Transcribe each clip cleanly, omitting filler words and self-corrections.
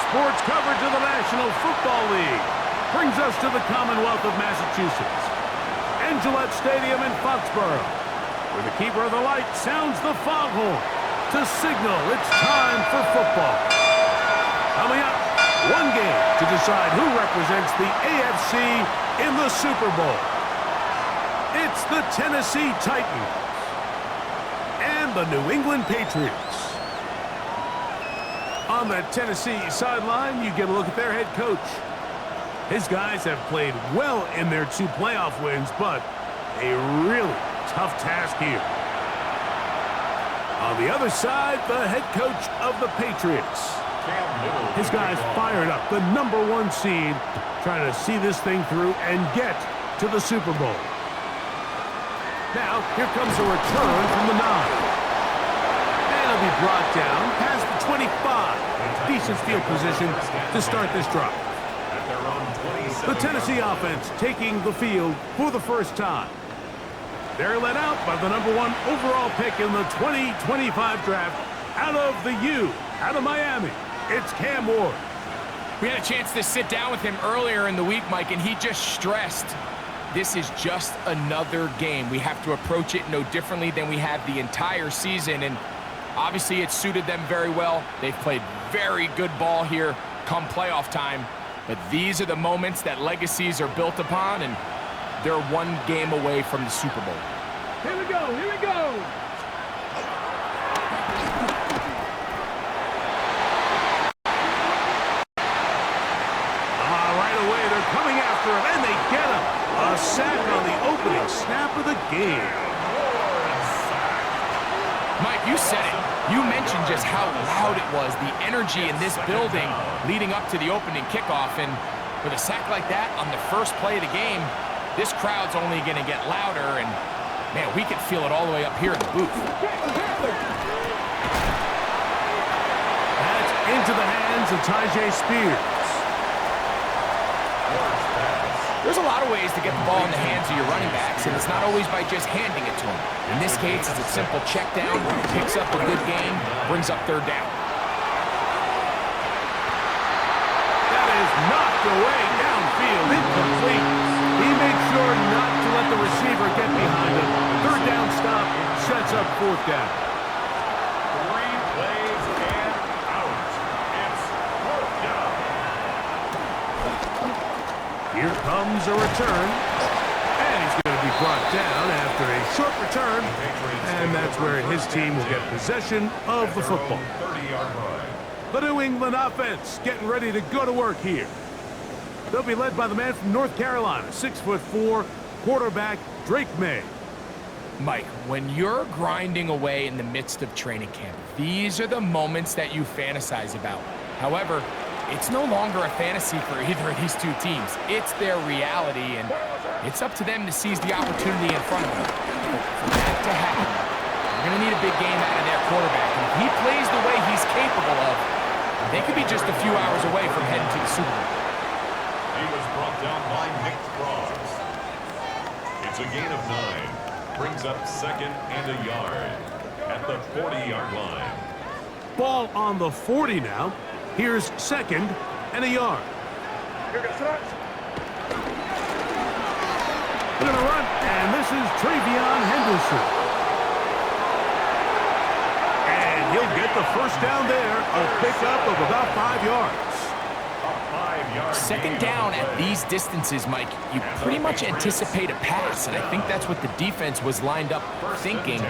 sports coverage of the National Football League brings us to the Commonwealth of Massachusetts and Gillette Stadium in Foxborough, where the keeper of the light sounds the foghorn to signal it's time for football. Coming up, one game to decide who represents the AFC in the Super Bowl. It's the Tennessee Titans and the New England Patriots. On the Tennessee sideline, you get a look at their head coach. His guys have played well in their 2 playoff wins, but a really tough task here. On the other side, the head coach of the Patriots. His guys fired up, the #1 seed, trying to see this thing through and get to the Super Bowl. Now, here comes a return from the 9. And it'll be brought down past the 25. Decent field position to start this drive. The Tennessee offense taking the field for the first time. They're led out by the #1 overall pick in the 2025 draft out of the U, out of Miami. It's Cam Ward. We had a chance to sit down with him earlier in the week, Mike, and he just stressed this is just another game. We have to approach it no differently than we have the entire season, and obviously it suited them very well. They've played very good ball here come playoff time, but these are the moments that legacies are built upon, and they're 1 game away from the Super Bowl. Here we go, here we go! Right away, they're coming after him, and they get him. A sack on the opening snap of the game. Mike, you said it. You mentioned just how loud it was, the energy in this building leading up to the opening kickoff. And with a sack like that on the first play of the game, this crowd's only going to get louder. And, man, we could feel it all the way up here in the booth. That's into the hands of Tyjae Spears. There's a lot of ways to get the ball in the hands of your running backs, and it's not always by just handing it to them. In this case, it's a simple check down, picks up a good gain, brings up 3rd down. That is knocked away downfield, incomplete. He made sure not to let the receiver get behind him. 3rd down stop sets up 4th down. 3 plays and out. It's 4th down. Here comes a return, and he's going to be brought down after a short return, and that's where his team will get possession of the football. The New England offense getting ready to go to work here. They'll be led by the man from North Carolina, 6'4", quarterback Drake May. Mike, when you're grinding away in the midst of training camp, these are the moments that you fantasize about. However, it's no longer a fantasy for either of these 2 teams. It's their reality, and it's up to them to seize the opportunity in front of them. For that to happen, they're going to need a big game out of their quarterback. And if he plays the way he's capable of, they could be just a few hours away from heading to the Super Bowl. He was brought down by Nick Cross. It's a gain of 9. Brings up 2nd and a yard at the 40-yard line. Ball on the 40 now. Here's 2nd and a yard. They're going to run, and this is Travion Henderson. And he'll get the 1st down there, a pickup of about 5 yards. 2nd down at these distances, Mike, you pretty much anticipate a pass, and I think that's what the defense was lined up thinking.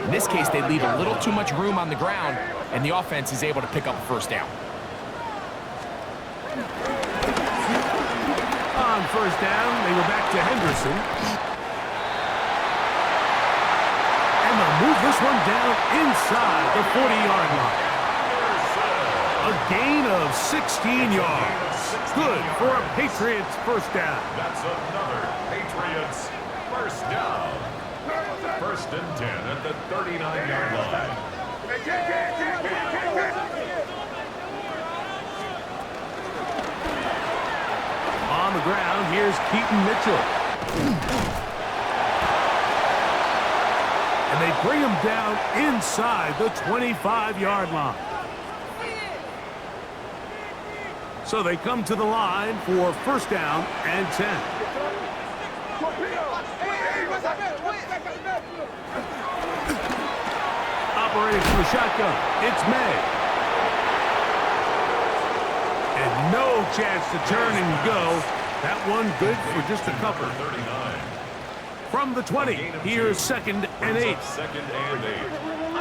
In this case, they leave a little too much room on the ground, and the offense is able to pick up a 1st down. On 1st down, they go back to Henderson. And they'll move this one down inside the 40-yard line. A gain of 16 yards. Good for a Patriots 1st down. That's another Patriots 1st down. 1st and 10 at the 39-yard line. On the ground, here's Keaton Mitchell. And they bring him down inside the 25-yard line. So they come to the line for first down and 10. Operating from the shotgun, it's May. And no chance to turn and go. That one good for just a couple. 39. From the 20, here's second and 8. Second and 8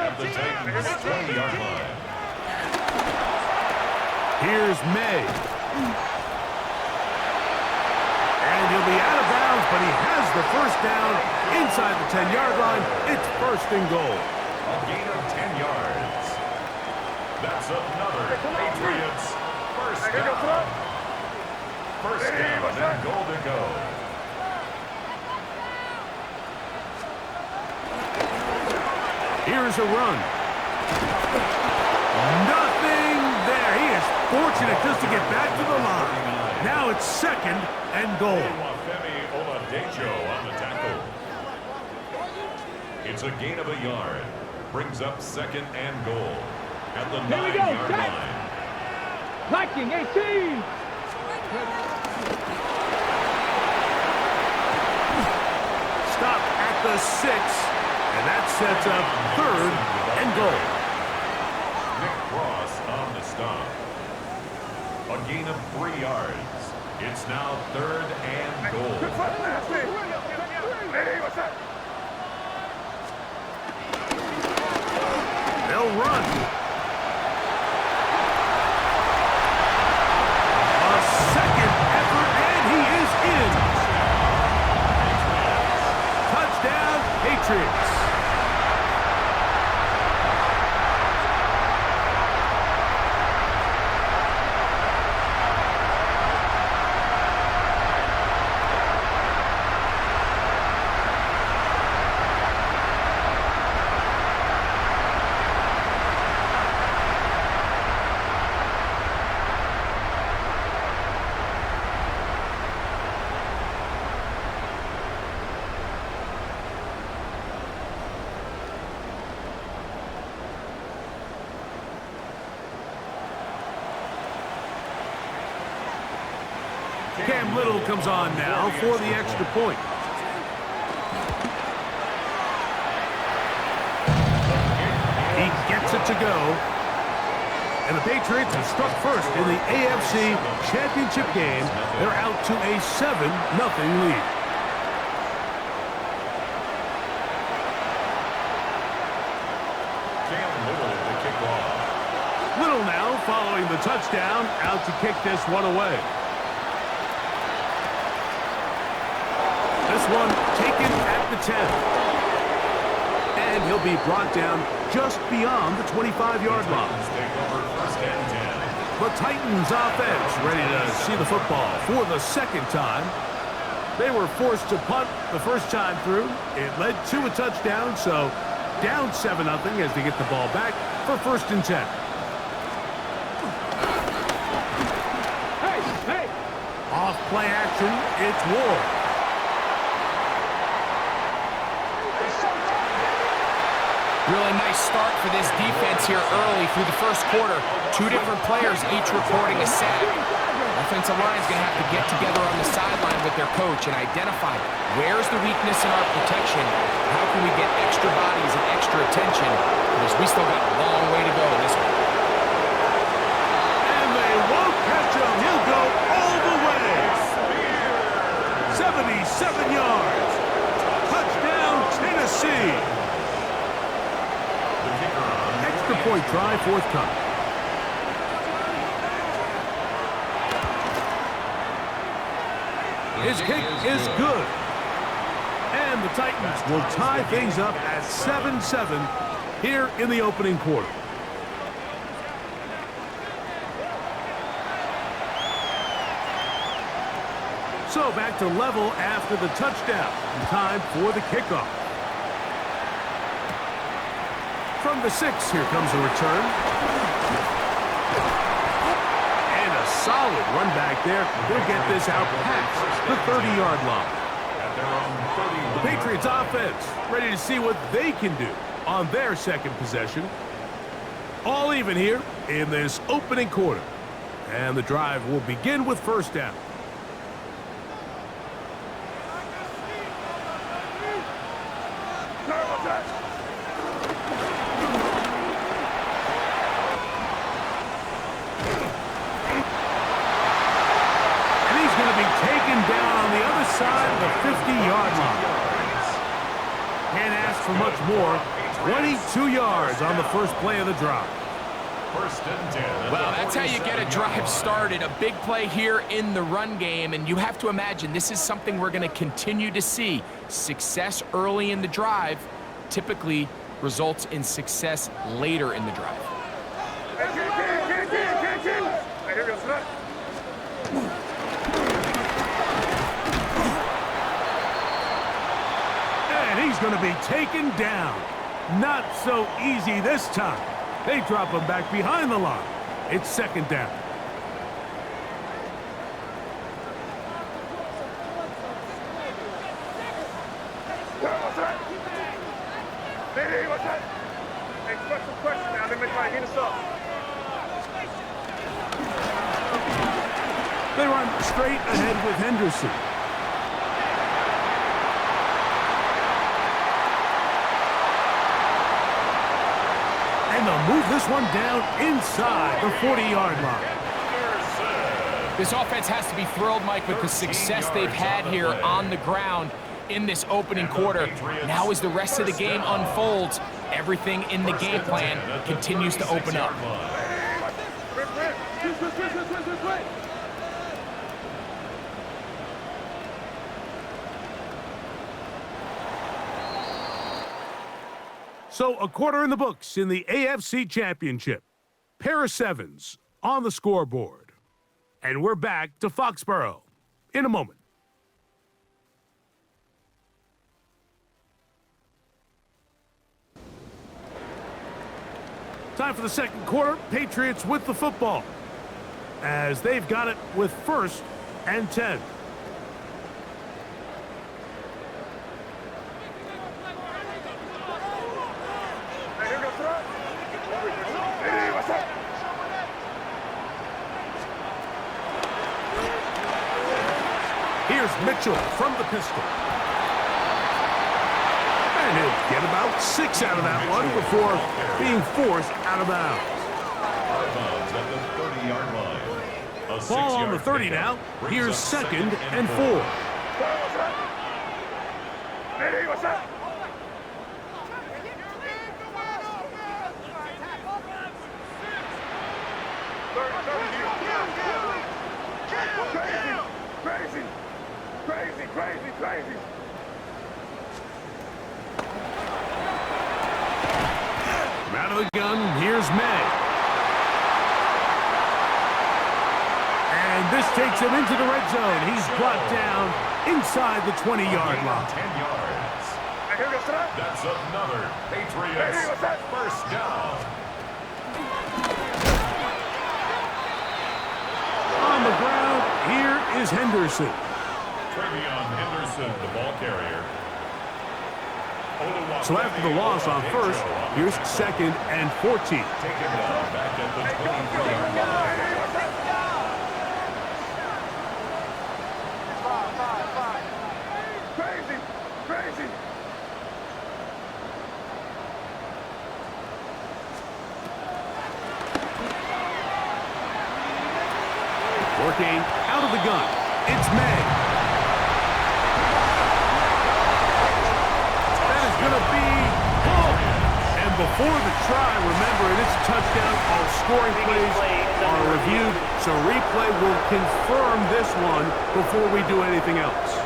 at the Titans' 20-yard line. Here's May. And he'll be out of bounds, but he has the first down inside the 10-yard line. It's first and goal. A gain of 10 yards. That's another Patriots first down. First down and goal to go. Here's a run. Nothing there. He is fortunate just to get back to the line. Now it's second and goal. Femi Oladejo on the tackle. It's a gain of a yard. Brings up second and goal at the 9-yard line. Viking 18. Stop at the 6, and that sets up third and goal. Nick Cross on the stop. A gain of 3 yards. It's now third and goal. They'll run. A second effort, and he is in. Touchdown, Patriots. Cam Little comes on now for the extra point. He gets it to go. And the Patriots have struck first in the AFC Championship game. They're out to a 7-0 lead. Cam Little to kick off. Little now following the touchdown, out to kick this one away. This one taken at the 10. And he'll be brought down just beyond the 25-yard line. Take over first and 10. The Titans offense ready to see the football for the second time. They were forced to punt the first time through. It led to a touchdown, so down 7-0 as they get the ball back for first and 10. Hey! Off play action, it's Ward. Really nice start for this defense here early through the first quarter. 2 different players each reporting a sack. Offensive line's going to have to get together on the sideline with their coach and identify where's the weakness in our protection. How can we get extra bodies and extra attention? Because we still got a long way to go in this one. And they won't catch him. He'll go all the way. 77 yards. Touchdown, Tennessee. Extra point try forthcoming. His kick is good. And the Titans will tie things up at 7-7 here in the opening quarter. So back to level after the touchdown. Time for the kickoff. From the 6, here comes a return. And a solid run back there. He'll get this out past the 30-yard line. The Patriots offense ready to see what they can do on their second possession. All even here in this opening quarter. And the drive will begin with first down. And he's going to be taken down on the other side of the 50-yard line. Can't ask for much more. 22 yards on the first play of the drive. First and 10. Well, that's how you get a drive started. A big play here in the run game, and you have to imagine this is something we're going to continue to see. Success early in the drive typically results in success later in the drive. And he's going to be taken down. Not so easy this time. They drop him back behind the line. It's second down. They run straight ahead with Henderson. And they'll move this one down inside the 40-yard line. This offense has to be thrilled, Mike, with the success they've had here on the ground in this opening quarter. Now as the rest of the game unfolds, everything in the game plan continues to open up. So a quarter in the books in the AFC Championship. Pair of sevens on the scoreboard. And we're back to Foxborough in a moment. Time for the second quarter. Patriots with the football, as they've got it with first and 10. Here's Mitchell from the pistol. And he'll get about 6 out of that one before being forced out of bounds. At the 30-yard line. A Ball on the 30 pickup now. brings Here's up second and 4. Crazy. Out of the gun, here's May. And this takes him into the red zone. He's brought down inside the 20-yard line. 10 yards. That's another Patriots first down. On the ground, here is Henderson. Henderson, the ball carrier. So after the loss on first, here's second and 14. Taken down back at the 23-yard line. Crazy. Working out of the gun, it's May. Going to be pulled. And before the try, remember, it is a touchdown. All scoring plays are reviewed, so replay will confirm this one before we do anything else.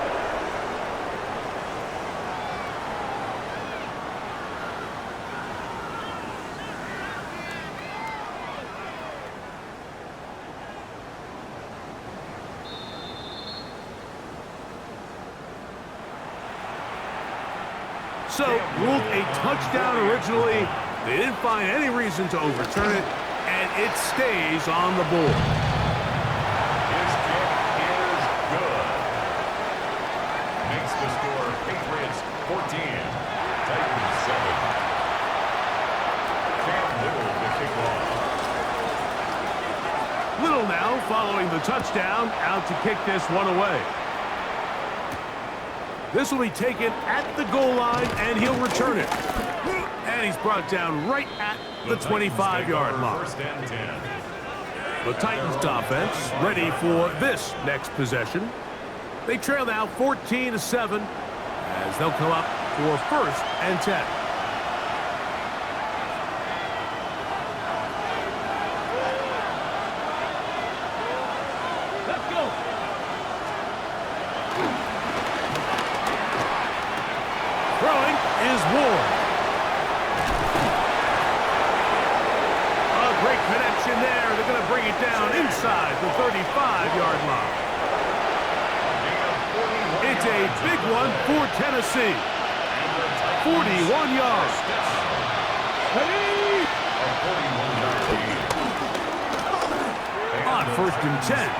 So, ruled a touchdown originally. They didn't find any reason to overturn it, and it stays on the board. His kick is good. Makes the score Patriots 14, Titans 7. Cam Little to kick off. Little now following the touchdown, out to kick this one away. This will be taken at the goal line, and he'll return it. And he's brought down right at the 25-yard line. The Titans offense ready for this next possession. They trail now 14-7 as they'll come up for 1st and 10. Let's go. Throwing is Ward. A great connection there. They're going to bring it down inside the 35-yard line. It's a big one for Tennessee. 41 yards. On 1st and 10,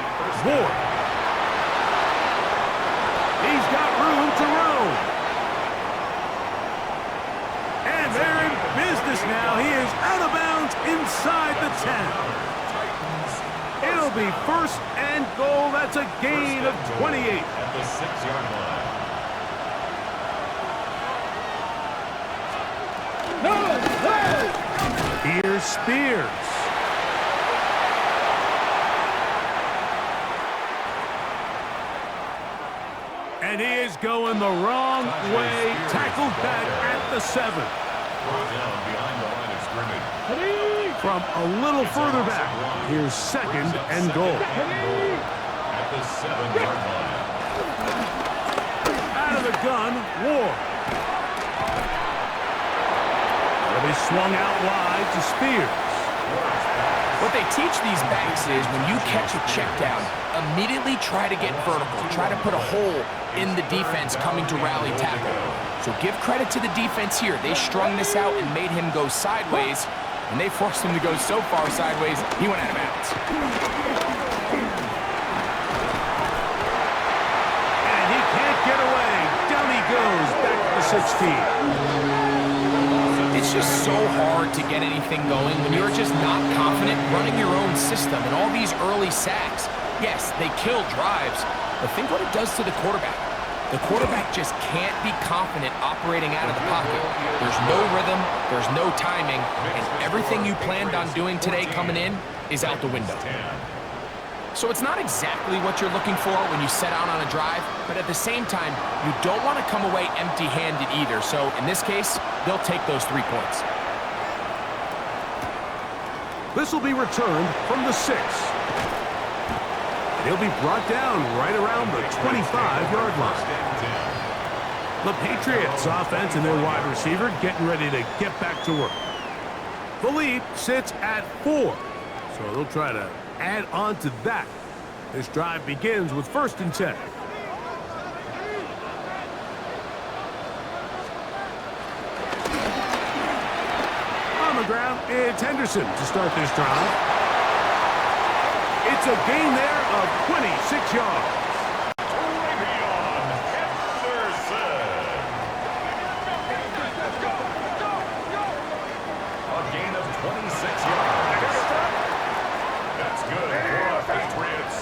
Ward. He's got room to roam. And they're in business now. He is out of bounds inside the 10. It'll be 1st and goal. That's a gain of 28. At the 6-yard line. Here's Spears. And he is going the wrong way. Tackled back at the 7. Brought down behind the line of scrimmage. From a little further back, here's 2nd and goal. At the 7-yard line. Out of the gun, Ward. They'll be swung out wide to Spears. What they teach these backs is when you catch a check down, immediately try to get vertical. Try to put a hole in the defense coming to rally tackle. So give credit to the defense here. They strung this out and made him go sideways, and they forced him to go so far sideways, he went out of bounds. And he can't get away. Down he goes, back to the 16. It's just so hard to get anything going when you're just not confident running your own system and all these early sacks. Yes, they kill drives, but think what it does to the quarterback. The quarterback just can't be confident operating out of the pocket. There's no rhythm, there's no timing, and everything you planned on doing today coming in is out the window. So it's not exactly what you're looking for when you set out on a drive, but at the same time, you don't want to come away empty-handed either. So in this case, they'll take those 3 points. This will be returned from the 6. He'll be brought down right around the 25-yard line. The Patriots offense and their wide receiver getting ready to get back to work. The lead sits at 4, so they'll try to add on to that. This drive begins with 1st and 10. On the ground, it's Henderson to start this drive. It's a gain there of 26 yards. A gain of 26 yards. That's good for the Patriots.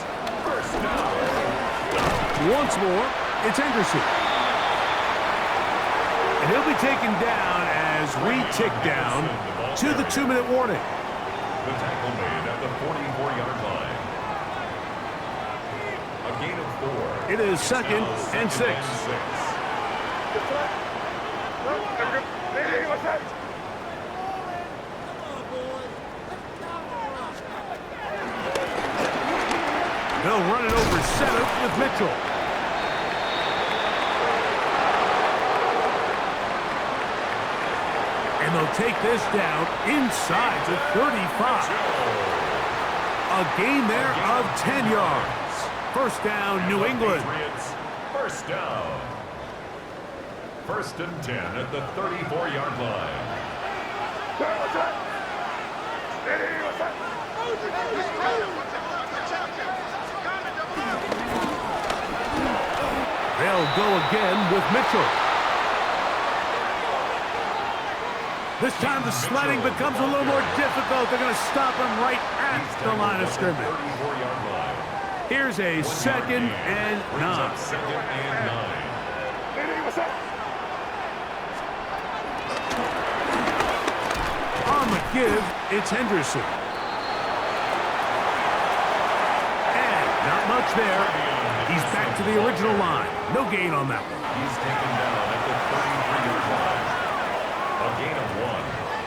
1st down. Once more, it's Henderson. And he'll be taken down as we tick down to the 2-minute warning. The tackle made at the 44-yard line. A gain of 4. It is 2nd and 6. They'll run it over 7 with Mitchell. And they'll take this down inside the 35. A gain there of 10 yards. 1st down, New England. 1st down. 1st and 10 at the 34-yard line. They'll go again with Mitchell. This time the sledding becomes a little more difficult. They're going to stop him right at the line of scrimmage. 34-yard line. Here's a 2nd and 9. Second and 9. On the give, it's Henderson. And not much there. He's back to the original line. No gain on that one. He's taken down at the 33-yard line. A gain of 1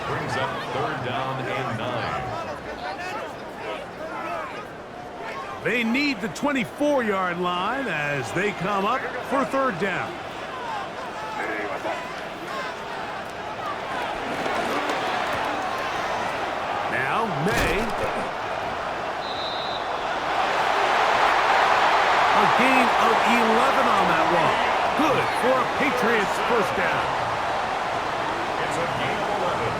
brings up 3rd down and 9. They need the 24-yard line as they come up for 3rd down. Now, May. A gain of 11 on that one. Good for a Patriots 1st down. It's a gain of 11.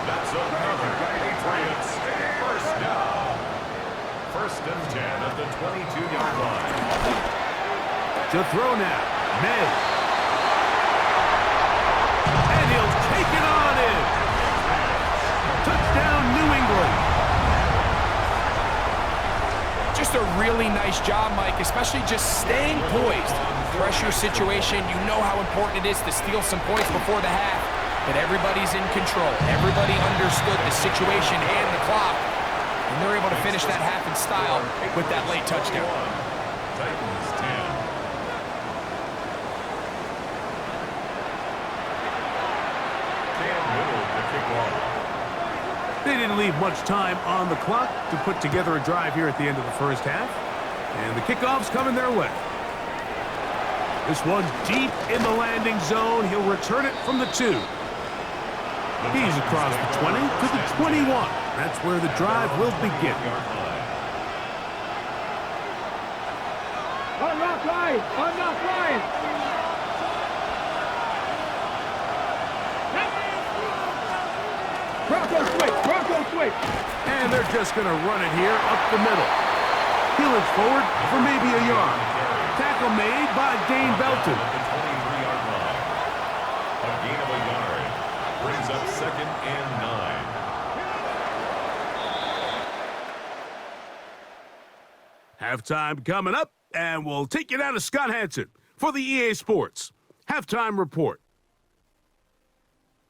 That's another Patriots 1st down. 1st and 10 at the 22-yard line. To throw now, May. And he'll take it on in. Touchdown, New England. Just a really nice job, Mike, especially just staying poised. Pressure situation, you know how important it is to steal some points before the half, but everybody's in control. Everybody understood the situation and the clock, and they're able to finish that half in style with that late touchdown. Titans 10. Cam Little to kick off. They didn't leave much time on the clock to put together a drive here at the end of the 1st half. And the kickoff's coming their way. This one's deep in the landing zone. He'll return it from the 2. He's across the 20 to the 21. That's where the drive will begin. Unlock line! Unlock line! Bronco switch! Bronco switch! And they're just going to run it here up the middle. He'll inch forward for maybe a yard. Tackle made by Dane Belton. At the 23-yard line. A gain of a yard brings up 2nd and 9. Halftime coming up, and we'll take you down to Scott Hansen for the EA Sports Halftime Report.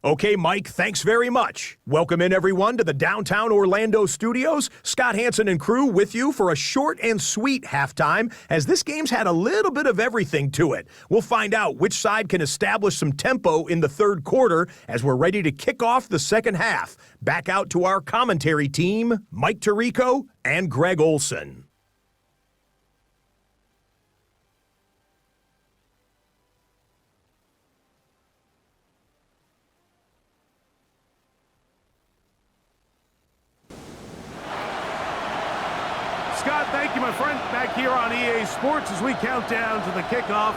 Okay, Mike, thanks very much. Welcome in, everyone, to the downtown Orlando studios. Scott Hansen and crew with you for a short and sweet halftime, as this game's had a little bit of everything to it. We'll find out which side can establish some tempo in the 3rd quarter as we're ready to kick off the 2nd half. Back out to our commentary team, Mike Tirico and Greg Olson. Scott, thank you, my friend. Back here on EA Sports as we count down to the kickoff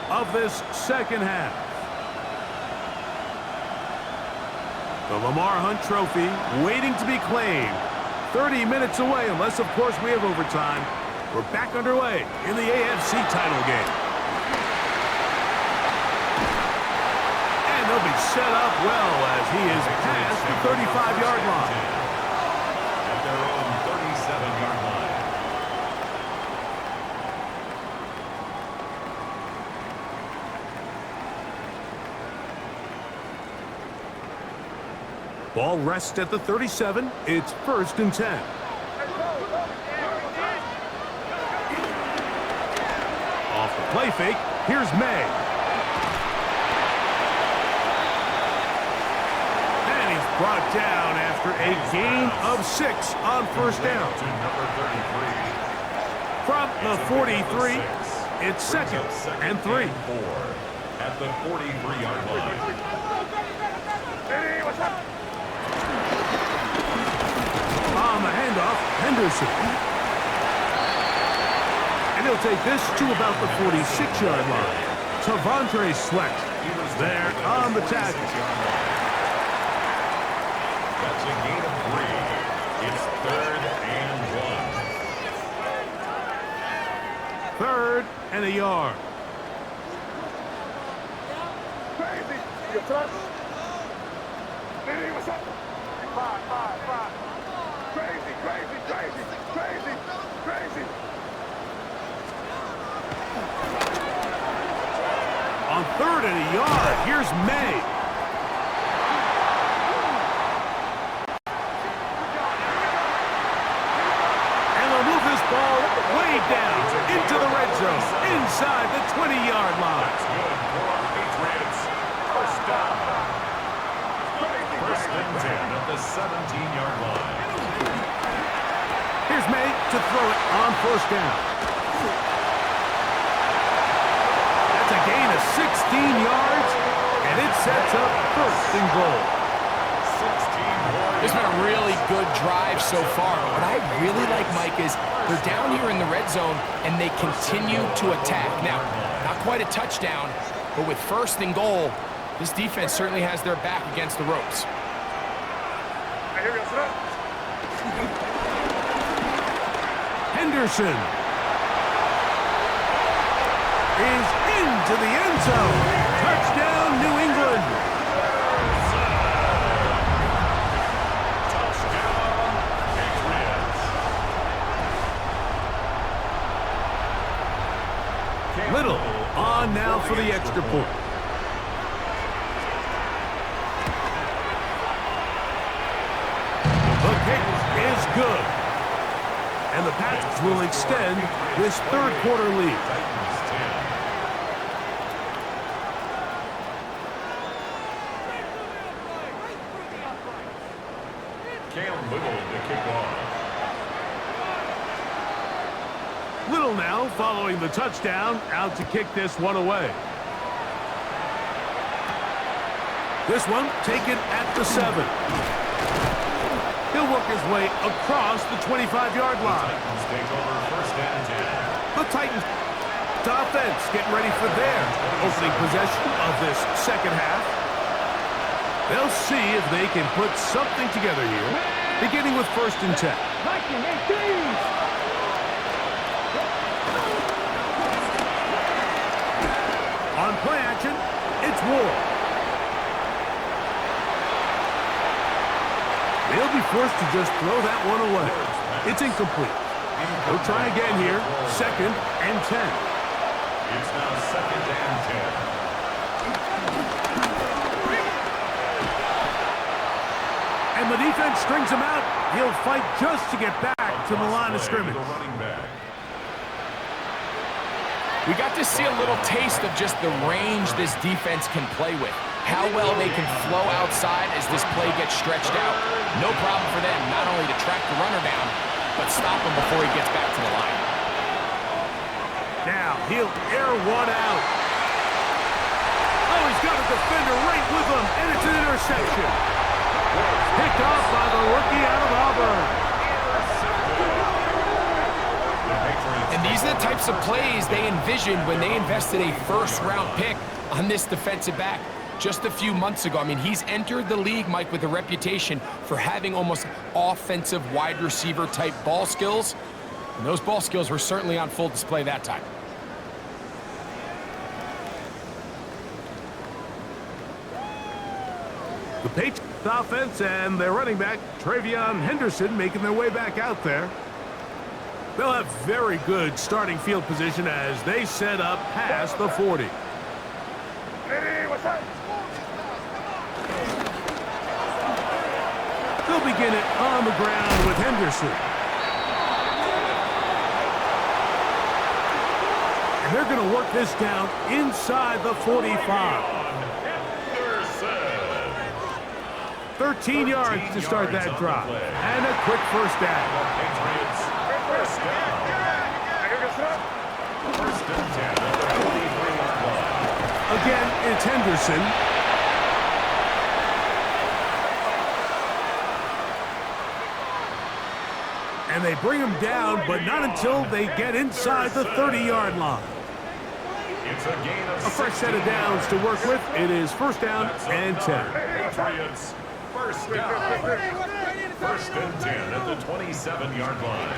of this 2nd half. The Lamar Hunt Trophy waiting to be claimed. 30 minutes away, unless, of course, we have overtime. We're back underway in the AFC title game. And they'll be set up well as he is past the 35-yard line. At their own 37-yard line. Ball rests at the 37. It's 1st and 10. Off the play fake, here's May. And he's brought down after a gain of 6 on 1st down. To number 33. From the 43, it's 2nd and 3. 4 at the 43-yard line. On the handoff, Henderson. And he'll take this to about the 46-yard line. Tavontre Sweat there on the tackle. That's a gain of 3. It's 3rd and 1. 3rd and a yard. Crazy. On 3rd and a yard, here's May. And they'll move this ball way down into the red zone, inside the 20-yard line. That's good for our Patriots. First down. First and 10 at the 17-yard line. Here's May to throw it on 1st down. That's a gain of 16 yards, and it sets up 1st and goal. 16 more. It's been a really good drive so far. What I really like, Mike, is they're down here in the red zone, and they continue to attack. Now, not quite a touchdown, but with 1st and goal, this defense certainly has their back against the ropes. Henderson is into the end zone. Touchdown, New England. Touchdown, Patriots. Little on now for the extra point. The kick is good. And the Patriots will extend this 3rd quarter lead. Titans 10. Cam Little to kick off. Little now following the touchdown, out to kick this one away. This one taken at the 7. He'll work his way across the 25-yard line. Titans take over 1st and 10. The Titans offense getting ready for their opening possession of this 2nd half. They'll see if they can put something together here, beginning with 1st and 10. On play action, it's Ward. They'll be forced to just throw that one away. It's incomplete. They'll try again here, 2nd and 10. It's now 2nd and 10. And the defense strings him out. He'll fight just to get back to the line of scrimmage. The running back. We got to see a little taste of just the range this defense can play with. How well they can flow outside as this play gets stretched out. No problem for them not only to track the runner down, but stop him before he gets back to the line. Now he'll air one out. Oh, he's got a defender right with him, and it's an interception. Picked off by the rookie out of Auburn. And these are the types of plays they envisioned when they invested a 1st-round pick on this defensive back just a few months ago. I mean, he's entered the league, Mike, with a reputation for having almost offensive wide receiver type ball skills. And those ball skills were certainly on full display that time. The Patriots offense and their running back, Travion Henderson, making their way back out there. They'll have very good starting field position as they set up past the 40. They'll begin it on the ground with Henderson. And they're going to work this down inside the 45. 13 yards to start that drive. And a quick 1st down. Patriots, 1st down. 1st and 10 at the 23-yard line. Again, it's Henderson. And they bring him down, but not until they get inside the 30-yard line. It's a gain of A fresh set of downs to work with. It is 1st down and 10. Patriots, 1st down. 1st and 10 at the 27-yard line.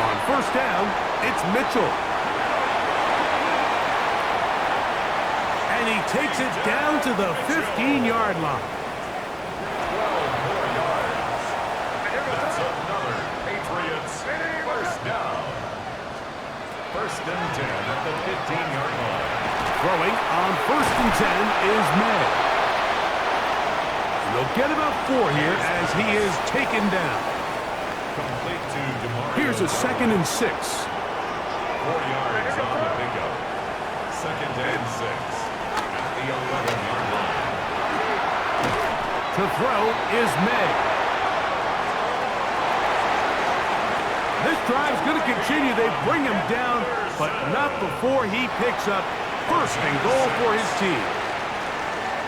On 1st down, it's Mitchell. And And he takes it down to the 15-yard line. 12 more yards. That's another Patriots first down. First and 10 at the 15-yard line. Throwing on first and 10 is May. They'll get about 4 here as he is taken down. Complete to DeMario. Here's a second and 6. 4 yards on the pickup. Second and 6 at the 11-yard line. To throw is May. This drive's going to continue. They bring him down, but not before he picks up first and goal for his team.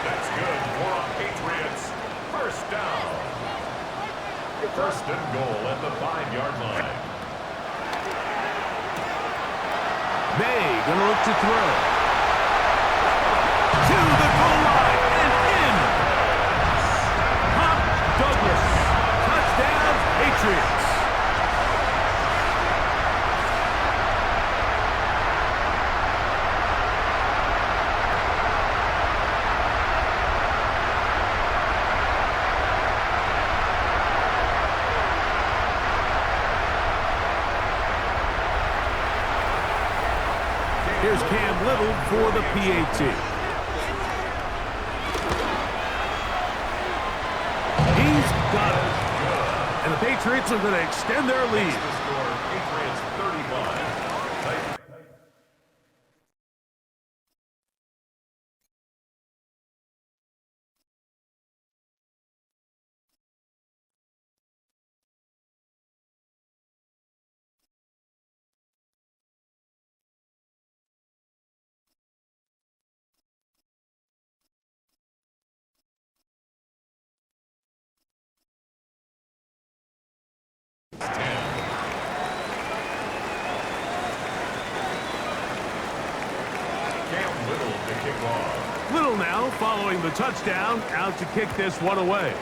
That's good for a Patriots first down. First and goal at the 5-yard line. May going to look to throw. To the goal line and in. Pop Douglas. Touchdown, Patriots. Here's Cam Little for the PAT. He's got it. And the Patriots are going to extend their lead. The score, Patriots 35. Titans. Cam Little to kick off. Little now following the touchdown, out to kick this one away.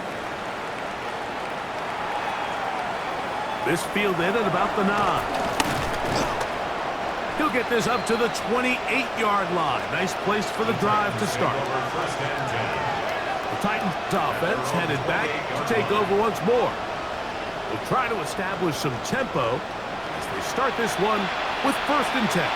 This fielded at about the 9. He'll get this up to the 28-yard line. Nice place for the drive to start. First and 10. The Titans offense headed back to take over once more. We'll try to establish some tempo as they start this one with first and 10.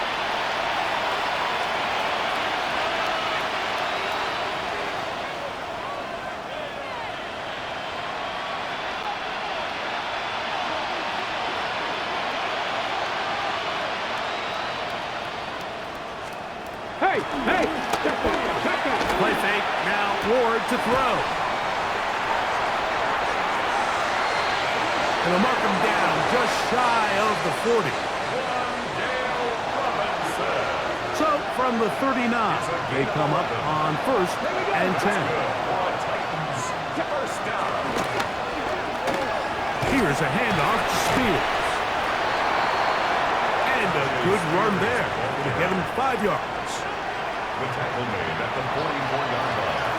Hey, check that. Play fake, now Ward to throw. And they'll mark him down just shy of the 40. So from the 39, they come up on first and 10. Here's a handoff to Spears. And a good run there to get him 5 yards. The tackle made at the 44-yard line.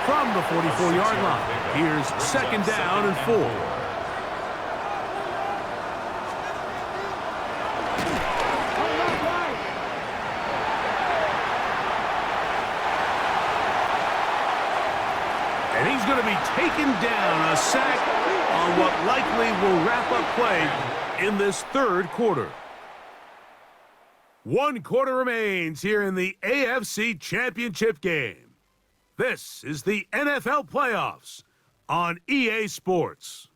From the 44-yard line, here's second down and 4. And he's going to be taken down, a sack on what likely will wrap up play in this third quarter. 1 quarter remains here in the AFC Championship game. This is the NFL Playoffs on EA Sports.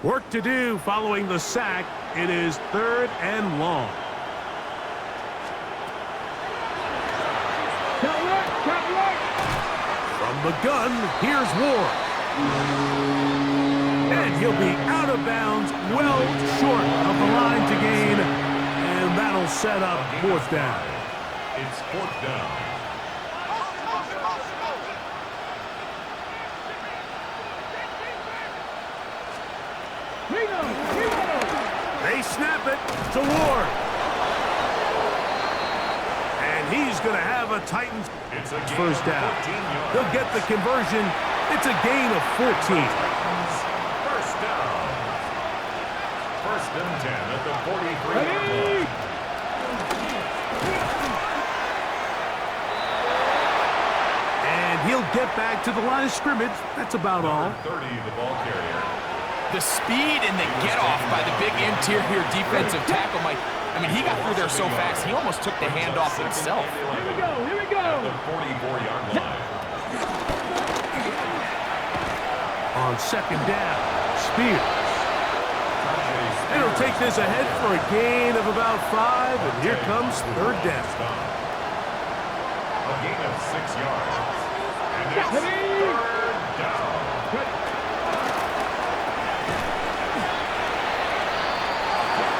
Work to do following the sack. It is third and long. From the gun, here's Ward. And he'll be out of bounds, well short of the line to gain. And that'll set up fourth down. It's fourth down. They snap it to Ward. And he's going to have a Titans It's a first down. They'll get the conversion. It's a gain of 14. First down. First and 10 at the 43-yard line. And he'll get back to the line of scrimmage. That's about all. 30, the ball carrier. The speed and the get-off by the big interior defensive tackle, Mike. I mean, he got through there so fast, he almost took the handoff himself. Here we go, here we go. At the 44-yard line. On second down, Spears. It'll take this ahead for a gain of about 5, and here comes third down. A gain of 6 yards. And it's third down.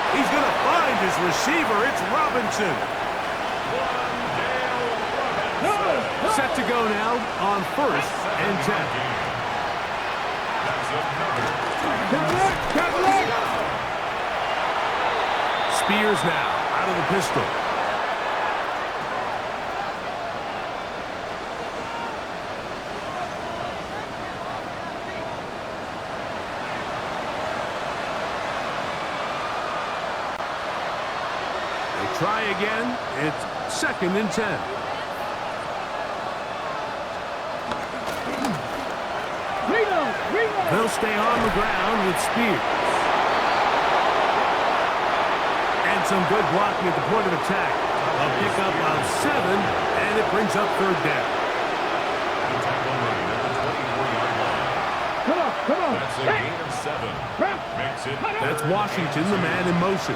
He's going to find his receiver. It's Robinson. Set to go now on first and 10. That's another. Spears now out of the pistol. They try again. It's second and 10. They'll stay on the ground with Spears. And some good blocking at the point of attack. A pickup of 7, and it brings up third down. The tackle made at the 24-yard line. Come on. That's a gain of 7. Makes it That's Washington, the man in motion.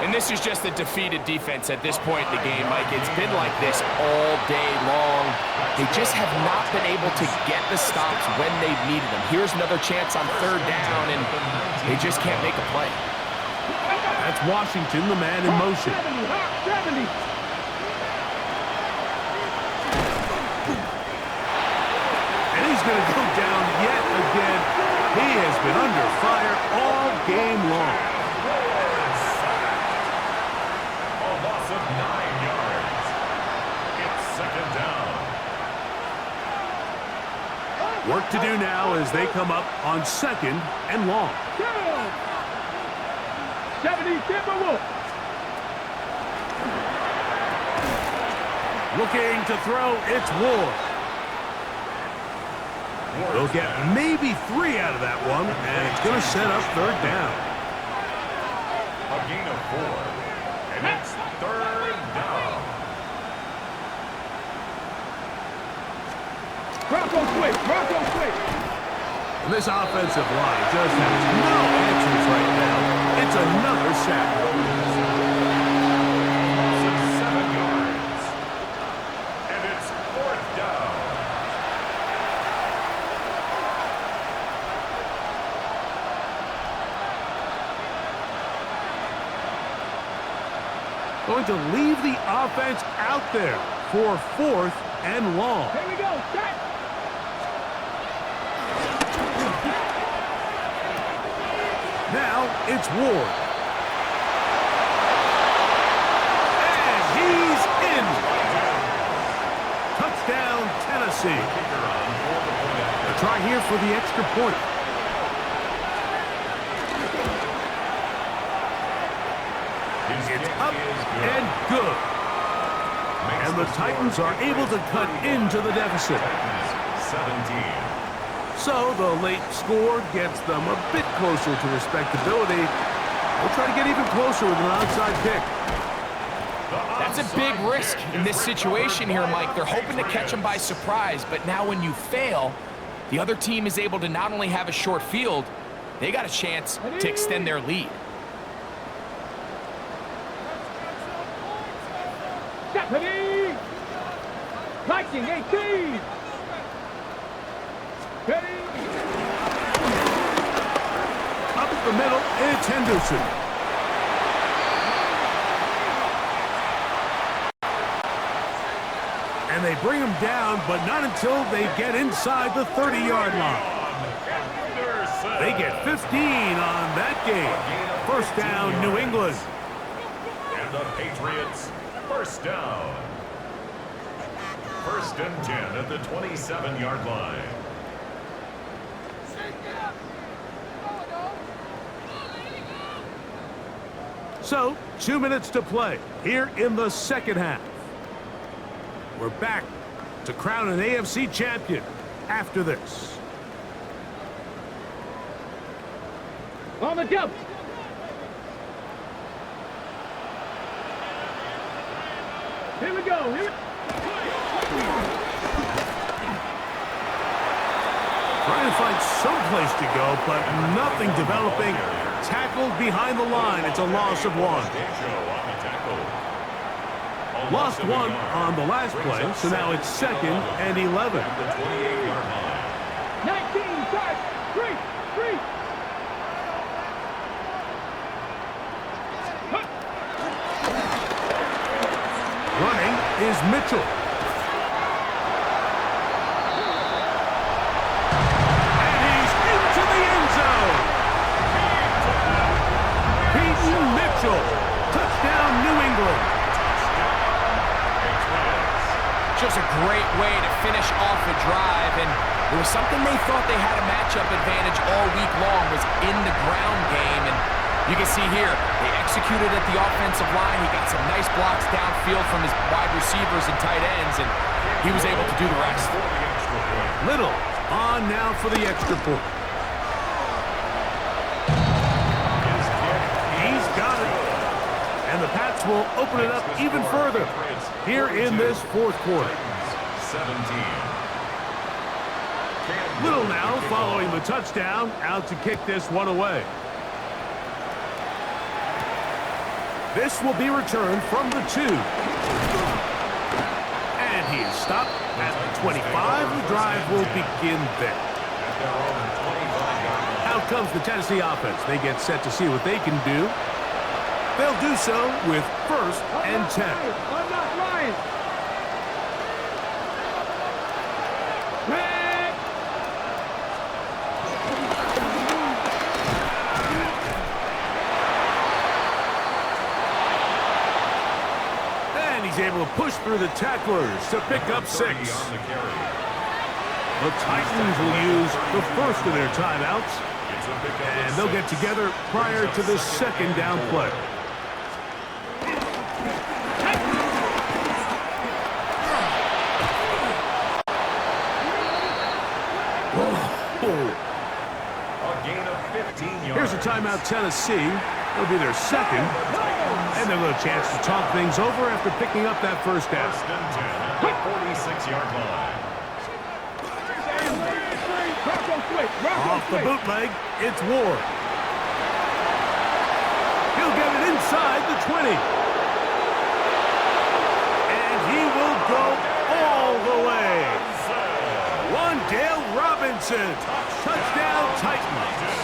And this is just a defeated defense at this point in the game, Mike. It's been like this all day long. They just have not been able to get the stops when they've needed them. Here's another chance on third down, and they just can't make a play. That's Washington, the man in motion. 70. And he's going to go down yet again. He has been under fire all game long. a loss of 9 yards. It's second down. Work to do now as they come up on second and long. 70 Timberwolves. Looking to throw, it's Ward. They'll get maybe 3 out of that one, and it's going to set up third down. A gain of 4. And it's third down. Bronco switch. And this offensive line just has no answers right now. It's another sack. Loss of 7 yards. And it's fourth down. Going to leave the offense out there for fourth and long. Here we go. Set. Now it's Ward. And he's in. Touchdown, Tennessee. A try here for the extra point. It's up and good. And the Titans are able to cut into the deficit. 17. So the late score gets them a bit closer to respectability. They'll try to get even closer with an onside kick. That's a big risk in this situation here, Mike. They're hoping to catch them by surprise, but now when you fail, the other team is able to not only have a short field, they got a chance to extend their lead. Stephanie. Viking 18. Ready. Up the middle, it's Henderson. And they bring him down, but not until they get inside the 30-yard line. They get 15 on that game. First down, New England. And the Patriots, first down. First and 10 at the 27-yard line. So, 2 minutes to play here in the second half. We're back to crown an AFC champion after this. On the jump. Here we go. Here we Trying to find some place to go, but nothing developing. Tackled behind the line. It's a loss of 1. Lost 1 on the last play, so now it's 2nd and 11. 19, start. 3. Running is Mitchell. And he's into the end zone. Peyton Mitchell. Touchdown, New England. Just a great way to finish off the drive, and it was something they thought they had a matchup advantage all week long, was in the ground game, and you can see here, they executed at the offensive line. He got some nice blocks downfield from his wide receivers and tight ends, and he was able to do the rest. Little on now for the extra point. He's got it. And the Pats will open it up even further here in this fourth quarter. 17. Little now following the touchdown, out to kick this one away. This will be returned from the 2. And he is stopped at the 25. The drive will begin there. Out comes the Tennessee offense. They get set to see what they can do. They'll do so with 1st and 10. I'm not lying. Red. And he's able to push through the tacklers to pick up 6. The Titans will use the first of their timeouts. And they'll get together prior to the 2nd down play. Here's a timeout, Tennessee. It'll be their 2nd. And they'll get a chance to talk things over after picking up that first down. First and 10 at the 46-yard line. Off the bootleg, it's Ward. He'll get it inside the 20. And he will go all the way. Wan'Dale Robinson. Touchdown, Titans.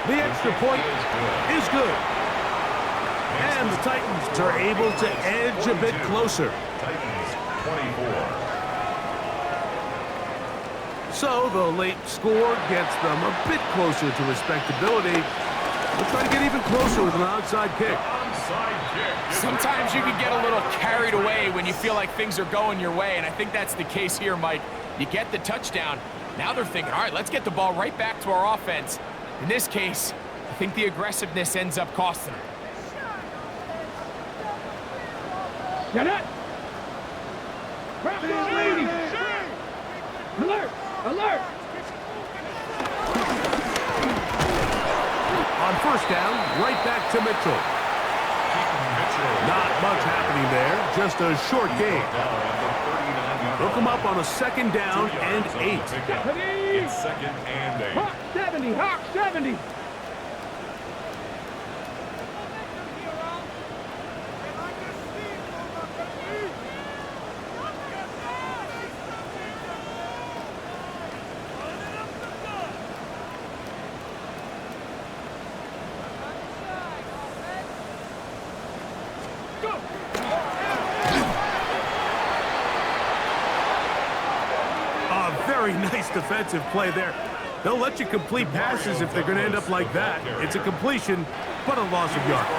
The extra point is good. And the Titans are able to edge a bit closer. Titans 24. So the late score gets them a bit closer to respectability. They'll try to get even closer with an onside kick. Sometimes you can get a little carried away when you feel like things are going your way, and I think that's the case here, Mike. You get the touchdown. Now they're thinking, all right, let's get the ball right back to our offense. In this case, I think the aggressiveness ends up costing them. Get it! Lady! Alert! Alert! On first down, right back to Mitchell. Not much happening there, just a short gain. They'll come up on a 2nd down and 8. It's 2nd and 8. Hawk 70! Hawk 70! Very nice defensive play there. They'll let you complete passes if they're going to end up like that. It's a completion, but a loss of yards.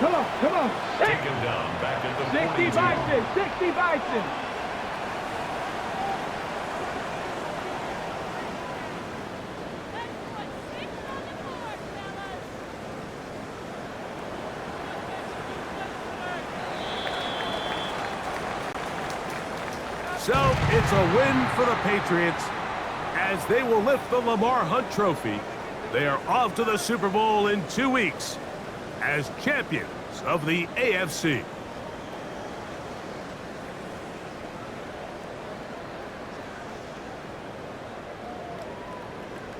Come on, come on. Taken down back at the 60 42. Bison, 60 Bison. So it's a win for the Patriots as they will lift the Lamar Hunt Trophy. They are off to the Super Bowl in 2 weeks as champions of the AFC.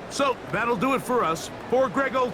So that'll do it for us. For Greg Olson.